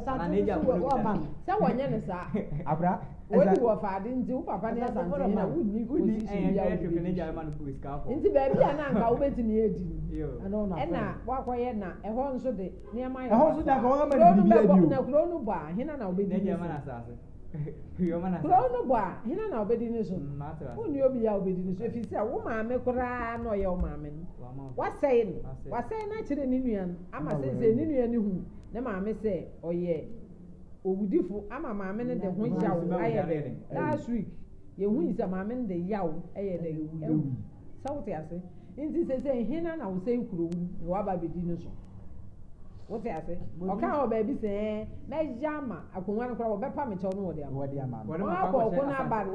ana ne ja wo man sa wonye ne sa abra wodi wo faade nti papa ne asantene na wuni position ya wo ne ja man ko iska afọ nti ba bia na nka wo betimi edi na na wakoye na eho nso de ne ma ya eho nso da ka wo ma bibia edi na kuro no ba hina na obedi ne ja man asase kuro no ba hina na obedi ne so woni obi ya obedi ne so efisi a wo maame kura na oye wo maame no wasai na kire ni nuan ama se ni nuan ni hu ne maame se oye owudifo ama maame ne de ho yawo aye de last week ye hu isa maame ne de yawo aye de sauti ase nti se hina na wo sei kuro wu ne wa ba bedi ne so wote ase oka o ba bi se na jama akonwa no kora wo bepa me chew no wo de ama wo akọ na aba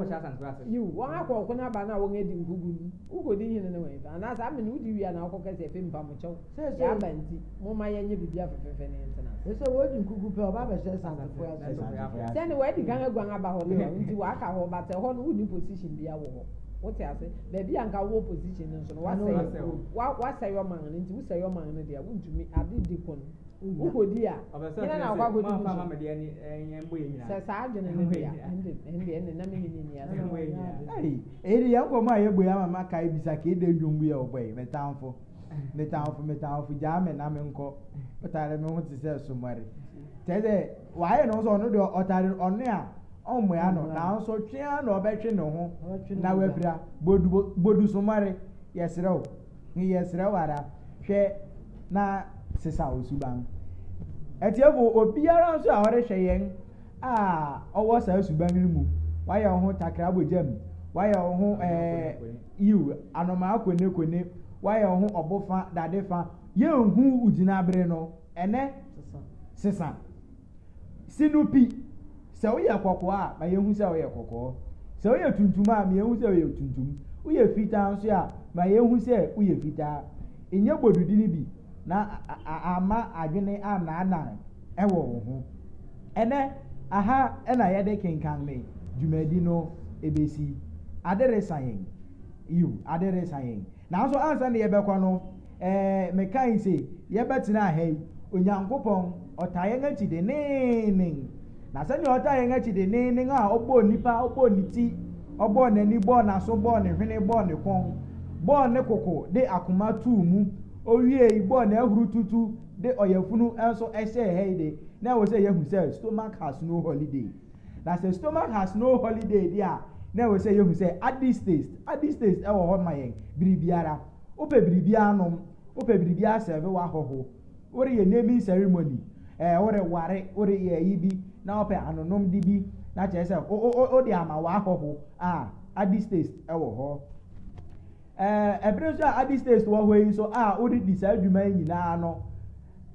you wo akọ na aba na wo ngedi ngugu ni ugodi hin ne we ba na sa me no udi wi na akọ kese fe mpa mo chew ya ba nti mo ma ye nye bibia fefefe ne ntena ese wo di ngugu pe oba be se sanfo ya se ne we di kan agwan aba ho le nti wa aka ho ba te ho no uni position bia wo ho wote ase baby anka wo position nso no wa say your man nti wo say your man no dia wuntumi ade di kon ukodi a ina na kwa godi mama me dia ni embo yina se sa adwene ne dia ende na me ni ya eri ya ko ma ye gbo ya mama kai bisa ke de dwombu ya oboy metamfo jame na me nko otare me ho ti se sumare tede wa ye no so no de otare onne a omo ya no na so twea na obetwe ne ho na wabira bodu sumare yesrew ni yesrew ara hwe na sisa osuban etiefo obiara nso a hore hweyen owo sa osuban ni mu waye ho takra bojam waye ho yiw anoma akone waye ho obofa dadefa ye hu ugina bere no ene sisa sinupi se wo ye kokko a ba ye hu se wo ye kokko se wo ye tuntum a me ye hu se wo ye tuntum wo ye fita nso a ba ye hu se wo ye fita enye bodudi ni bi na ama adwene ana ewo ho ene aha ena ye de kenkan me dwumadi no ebesi adere sayen na so ansa ne ye bekọ no me kan se ye betina ahai onyankopon otaye ngachi de nenen na se ni otaye ngachi de nenen a ogbo nipa ogbo niti ogbo nani bo na so bo ne hwene bo ne kon bo ne koko de akoma tu mu owie igbo na ehuru tutu de oyafunu enso ehye heide na wo say yehu say stomach has no holiday na say stomach has no holiday dia na we say you say at this stage e wo ho ma yen biribiara ope biribia nom ope biribia serve wa hoho ore ye naming ceremony ore ware ore ye yibi na ope anonom di bi na che say o de ama wa hoho at this stage e wo ho ebrezo at this stage wo ho yin so ore di sa adwuma nyina no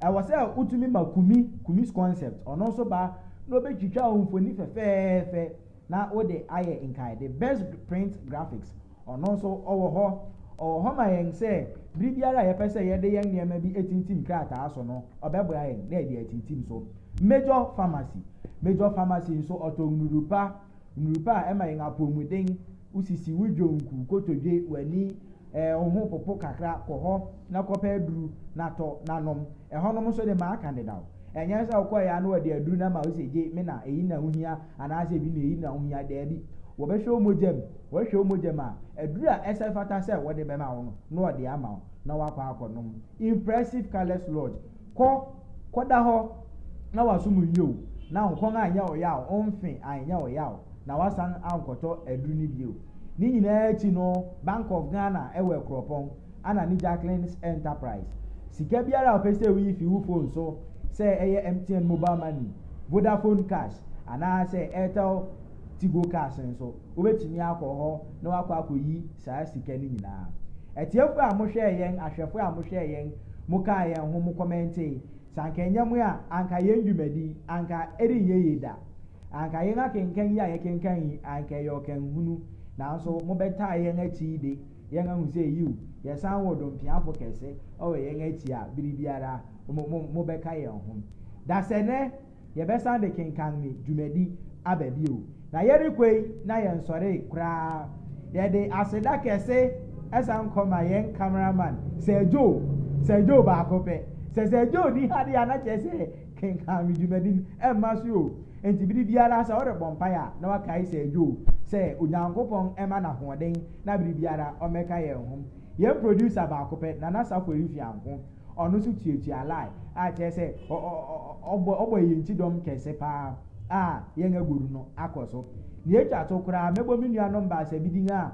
was utumi makumi concept ono so ba no be twitwa onfoni fefefe na o de aye inkai the best print graphics ono so owo ho ma yen say bribiara ye pese ye de yen niam bi etintim krata aso no obebo aye na de etintim so major pharmacy so otonurupa ema yen apomuden usisi wujonku kotodwe wani ohun popo kakra koho na kopa duru na to nanom ehonom so de ma candidate enya sa ko ya no de aduru na ma oseje me na eyi na huhia ana se bi na eyi na huhia de bi wo be hwe omogem a aduru a esefata se wo de be ma wo no de ama na wakwa akonom impressive colors lodge ko da ho na wasum yo na nkon anya oya onfin anya oya na wasan ankoto aduru ni bio ni nyina echi no Bank of Ghana ewe kropon ana ni Jacqueline's Enterprise sika biara opese wi fi wu phone so say eye MTN mobile money Vodafone cash ana say Airtel Tigo cash so obetimi akọ na wakọ akoyi saa sika ni nyina etiefo a mo hwe yen ahwefo a mo hwe yen mo ka yen ho mo comment sanka nyam ya anka yen dwumadi anka eri yeyeda anka yen akenkan ya yekenkan anka yoken hunu na so mo beta yen achi de yen ahu say you yesan wodom piafo kese o yen achi a biribiara mo beka yen ho da sene ye besan de kenkan ni dwumadi ababio na yeri kwei na yen sore kra ye de aseda kese esan koma yen cameraman Sejo ba akope Sejo ni hadi ana chese kenkan mi dwumadi masu enti biribiara sa ore bompaya na wakai Sejo se onyankopon ema na hoden na biribiara o meka ye ho ye producer ba akope na Safo rifianko onu su tietia alai a chese obo yinti dom kese pa ye ngaguru no akoso ni etwa to kura mebo minua no mba se bidinga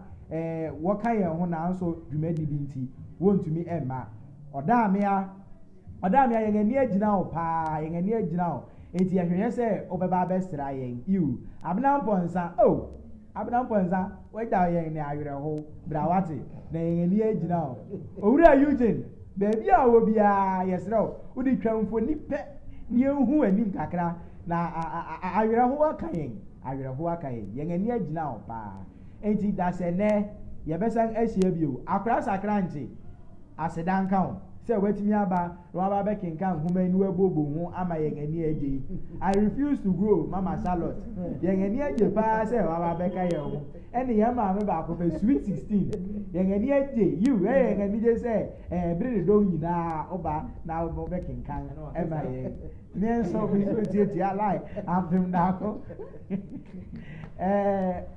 woka ye ho na nso dwumadi bi nti wontumi emma odamia ye ngani agina o pa ye ngani agina o enti ye hwehwe se obeba besra yen iu abnamponsa abnamponsa weda yen ni awere ho brawate na ye ngani agina o owura Eugene baby a wo bia yesra o udi twamfo ni pe ni ehu anim kakra na awere ho akayen ye ngani agina o pa enti dasene ye besan ahia bio akra sakra nti asedanka o se wetimi aba no aba be kenkan huma ni webobo hu ama ye ngani eje I refuse to grow mama salot ye ngani eje pa se aba be ka ye hu eni ye ma me ba ko be sweet 16 ye ngani eje you ye ngani je se biri do nyina oba na obo be kenkan ema ye men so bi so tie alai am da ko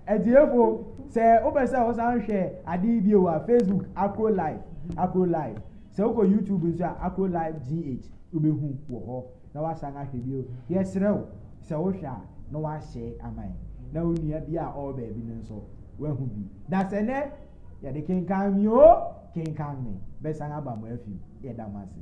ediefo se obese o san hwe adi bi o Facebook Akro live se uko YouTube nso Akro live GH ubehu wo ho na wasanga hwebio yesrew se wo hwa na wa hye aman na onua bi a all ba bi nso wahu bi da se ne ya de kenkan mi me besanga ba mo afi ye damase